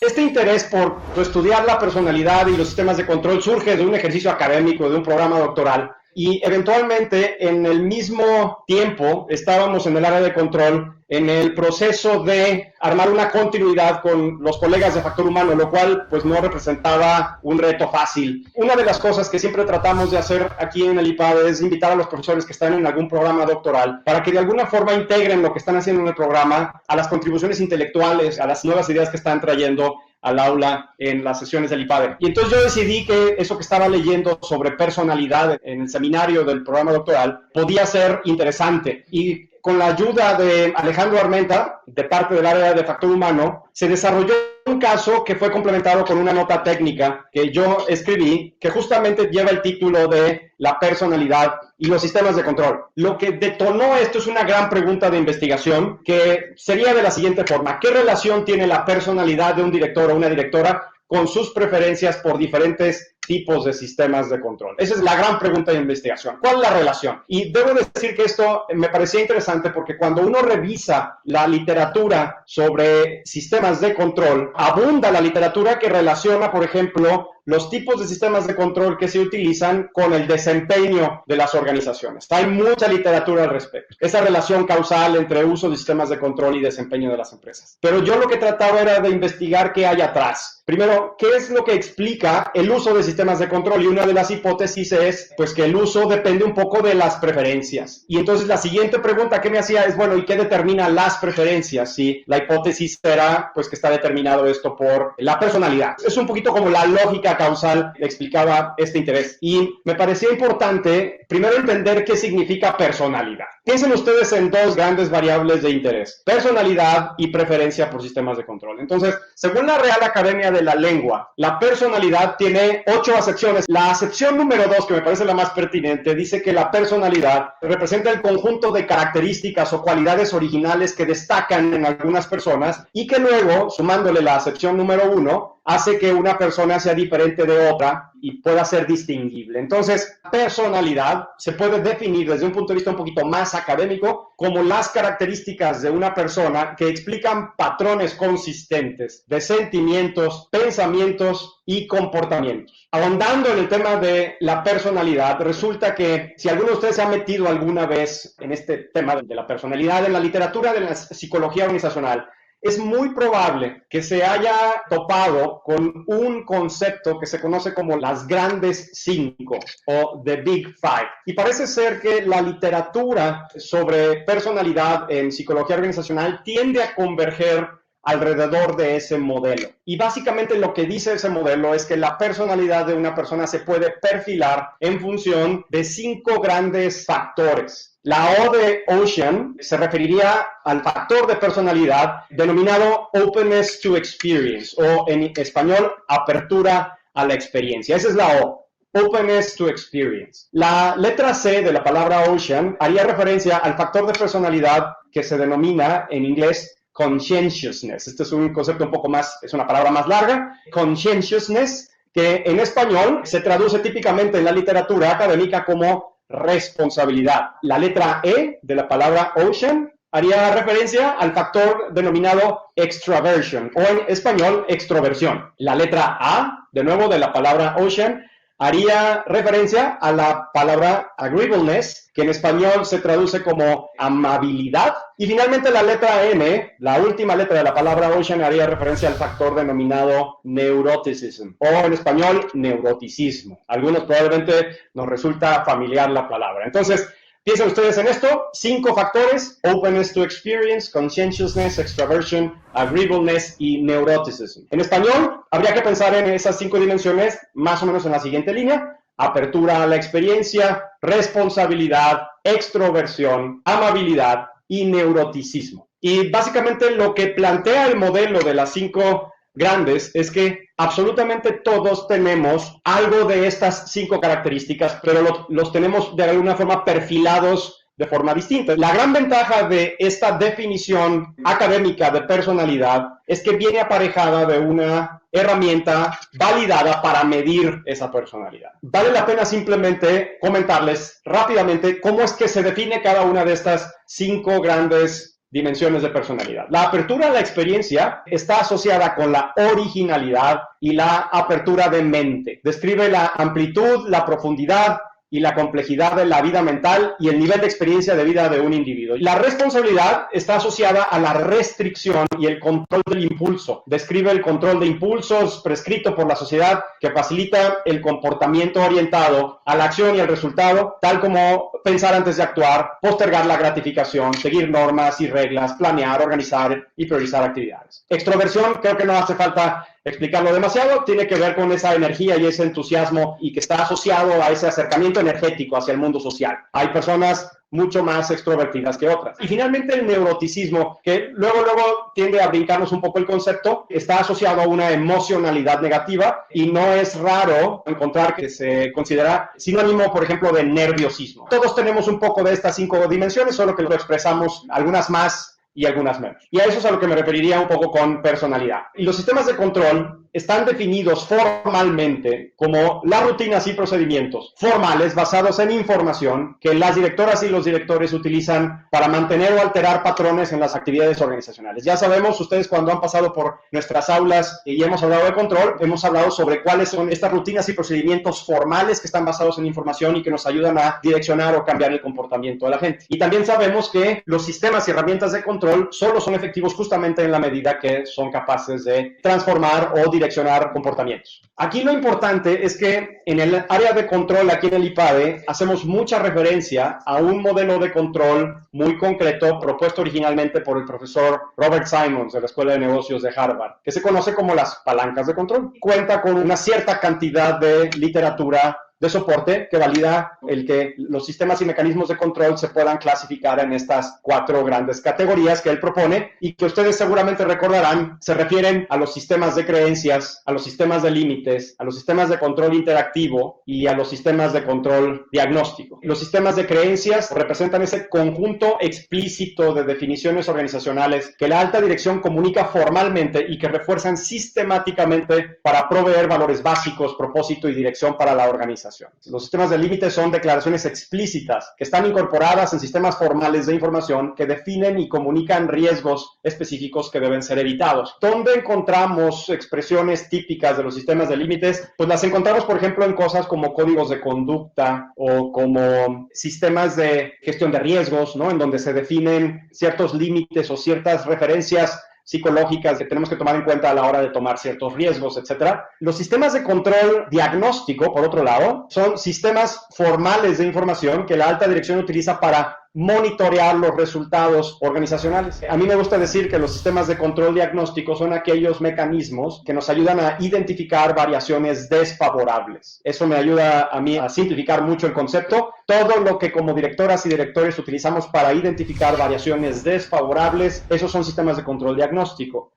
Este interés por estudiar la personalidad y los sistemas de control surge de un ejercicio académico, de un programa doctoral, y eventualmente en el mismo tiempo estábamos en el área de control en el proceso de armar una continuidad con los colegas de factor humano, lo cual pues no representaba un reto fácil. Una de las cosas que siempre tratamos de hacer aquí en el IPAD es invitar a los profesores que están en algún programa doctoral para que de alguna forma integren lo que están haciendo en el programa a las contribuciones intelectuales, a las nuevas ideas que están trayendo al aula en las sesiones del IPADE. Y entonces yo decidí que eso que estaba leyendo sobre personalidad en el seminario del programa doctoral podía ser interesante. Y con la ayuda de Alejandro Armenta, de parte del área de factor humano, se desarrolló un caso que fue complementado con una nota técnica que yo escribí, que justamente lleva el título de la personalidad y los sistemas de control. Lo que detonó esto es una gran pregunta de investigación que sería de la siguiente forma: ¿qué relación tiene la personalidad de un director o una directora con sus preferencias por diferentes tipos de sistemas de control? Esa es la gran pregunta de investigación. ¿Cuál es la relación? Y debo decir que esto me parecía interesante porque cuando uno revisa la literatura sobre sistemas de control, abunda la literatura que relaciona, por ejemplo, los tipos de sistemas de control que se utilizan con el desempeño de las organizaciones. Hay mucha literatura al respecto. Esa relación causal entre uso de sistemas de control y desempeño de las empresas. Pero yo lo que trataba era de investigar qué hay atrás. Primero, ¿qué es lo que explica el uso de sistemas de control? Y una de las hipótesis es pues que el uso depende un poco de las preferencias. Y entonces la siguiente pregunta que me hacía es, bueno, ¿y qué determina las preferencias? Si la hipótesis era pues que está determinado esto por la personalidad. Es un poquito como la lógica causal que explicaba este interés. Y me parecía importante primero entender qué significa personalidad. Piensen ustedes en dos grandes variables de interés: personalidad y preferencia por sistemas de control. Entonces, según la Real Academia de la Lengua, la personalidad tiene 8 acepciones. La acepción número 2, que me parece la más pertinente, dice que la personalidad representa el conjunto de características o cualidades originales que destacan en algunas personas y que luego, sumándole la acepción número 1, hace que una persona sea diferente de otra y pueda ser distinguible. Entonces, personalidad se puede definir desde un punto de vista un poquito más académico como las características de una persona que explican patrones consistentes de sentimientos, pensamientos y comportamientos. Ahondando en el tema de la personalidad, resulta que si alguno de ustedes se ha metido alguna vez en este tema de la personalidad en la literatura de la psicología organizacional, es muy probable que se haya topado con un concepto que se conoce como las grandes 5 o The Big Five. Y parece ser que la literatura sobre personalidad en psicología organizacional tiende a converger alrededor de ese modelo. Y básicamente lo que dice ese modelo es que la personalidad de una persona se puede perfilar en función de 5 grandes factores. La O de Ocean se referiría al factor de personalidad denominado openness to experience, o en español, apertura a la experiencia. Esa es la O. Openness to experience. La letra C de la palabra Ocean haría referencia al factor de personalidad que se denomina en inglés conscientiousness. Este es un concepto un poco más, es una palabra más larga. Conscientiousness, que en español se traduce típicamente en la literatura académica como responsabilidad. La letra E de la palabra ocean haría referencia al factor denominado extraversion, o en español, extroversión. La letra A, de nuevo, de la palabra ocean, haría referencia a la palabra agreeableness, que en español se traduce como amabilidad. Y finalmente la letra N, la última letra de la palabra ocean, haría referencia al factor denominado neuroticism, o en español, neuroticismo. Algunos probablemente nos resulta familiar la palabra. Entonces, piensen ustedes en esto: 5 factores: openness to experience, conscientiousness, extraversion, agreeableness y neuroticism. En español, habría que pensar en esas 5 dimensiones más o menos en la siguiente línea: apertura a la experiencia, responsabilidad, extroversión, amabilidad y neuroticismo. Y básicamente lo que plantea el modelo de las 5 grandes es que absolutamente todos tenemos algo de estas 5 características, pero los tenemos de alguna forma perfilados de forma distinta. La gran ventaja de esta definición académica de personalidad es que viene aparejada de una herramienta validada para medir esa personalidad. Vale la pena simplemente comentarles rápidamente cómo es que se define cada una de estas 5 grandes dimensiones de personalidad. La apertura a la experiencia está asociada con la originalidad y la apertura de mente. Describe la amplitud, la profundidad y la complejidad de la vida mental y el nivel de experiencia de vida de un individuo. La responsabilidad está asociada a la restricción y el control del impulso. Describe el control de impulsos prescrito por la sociedad que facilita el comportamiento orientado a la acción y al resultado, tal como pensar antes de actuar, postergar la gratificación, seguir normas y reglas, planear, organizar y priorizar actividades. Extroversión, creo que no hace falta explicarlo demasiado, tiene que ver con esa energía y ese entusiasmo y que está asociado a ese acercamiento energético hacia el mundo social. Hay personas mucho más extrovertidas que otras. Y finalmente el neuroticismo, que luego tiende a brincarnos un poco el concepto, está asociado a una emocionalidad negativa y no es raro encontrar que se considera sinónimo, por ejemplo, de nerviosismo. Todos tenemos un poco de estas 5 dimensiones, solo que lo expresamos algunas más y algunas menos. Y a eso es a lo que me referiría un poco con personalidad. Y los sistemas de control están definidos formalmente como las rutinas y procedimientos formales basados en información que las directoras y los directores utilizan para mantener o alterar patrones en las actividades organizacionales. Ya sabemos, ustedes cuando han pasado por nuestras aulas y hemos hablado de control, hemos hablado sobre cuáles son estas rutinas y procedimientos formales que están basados en información y que nos ayudan a direccionar o cambiar el comportamiento de la gente. Y también sabemos que los sistemas y herramientas de control solo son efectivos justamente en la medida que son capaces de transformar o direccionar comportamientos. Aquí lo importante es que en el área de control, aquí en el IPADE, hacemos mucha referencia a un modelo de control muy concreto propuesto originalmente por el profesor Robert Simons de la Escuela de Negocios de Harvard, que se conoce como las palancas de control. Cuenta con una cierta cantidad de literatura de soporte que valida el que los sistemas y mecanismos de control se puedan clasificar en estas 4 grandes categorías que él propone y que ustedes seguramente recordarán se refieren a los sistemas de creencias, a los sistemas de límites, a los sistemas de control interactivo y a los sistemas de control diagnóstico. Los sistemas de creencias representan ese conjunto explícito de definiciones organizacionales que la alta dirección comunica formalmente y que refuerzan sistemáticamente para proveer valores básicos, propósito y dirección para la organización. Los sistemas de límites son declaraciones explícitas que están incorporadas en sistemas formales de información que definen y comunican riesgos específicos que deben ser evitados. ¿Dónde encontramos expresiones típicas de los sistemas de límites? Pues las encontramos, por ejemplo, en cosas como códigos de conducta o como sistemas de gestión de riesgos, ¿no? En donde se definen ciertos límites o ciertas referencias psicológicas que tenemos que tomar en cuenta a la hora de tomar ciertos riesgos, etcétera. Los sistemas de control diagnóstico, por otro lado, son sistemas formales de información que la alta dirección utiliza para monitorear los resultados organizacionales. A mí me gusta decir que los sistemas de control diagnóstico son aquellos mecanismos que nos ayudan a identificar variaciones desfavorables. Eso me ayuda a mí a simplificar mucho el concepto. Todo lo que como directoras y directores utilizamos para identificar variaciones desfavorables, esos son sistemas de control diagnóstico.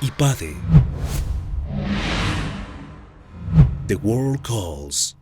IPADE. The World Calls.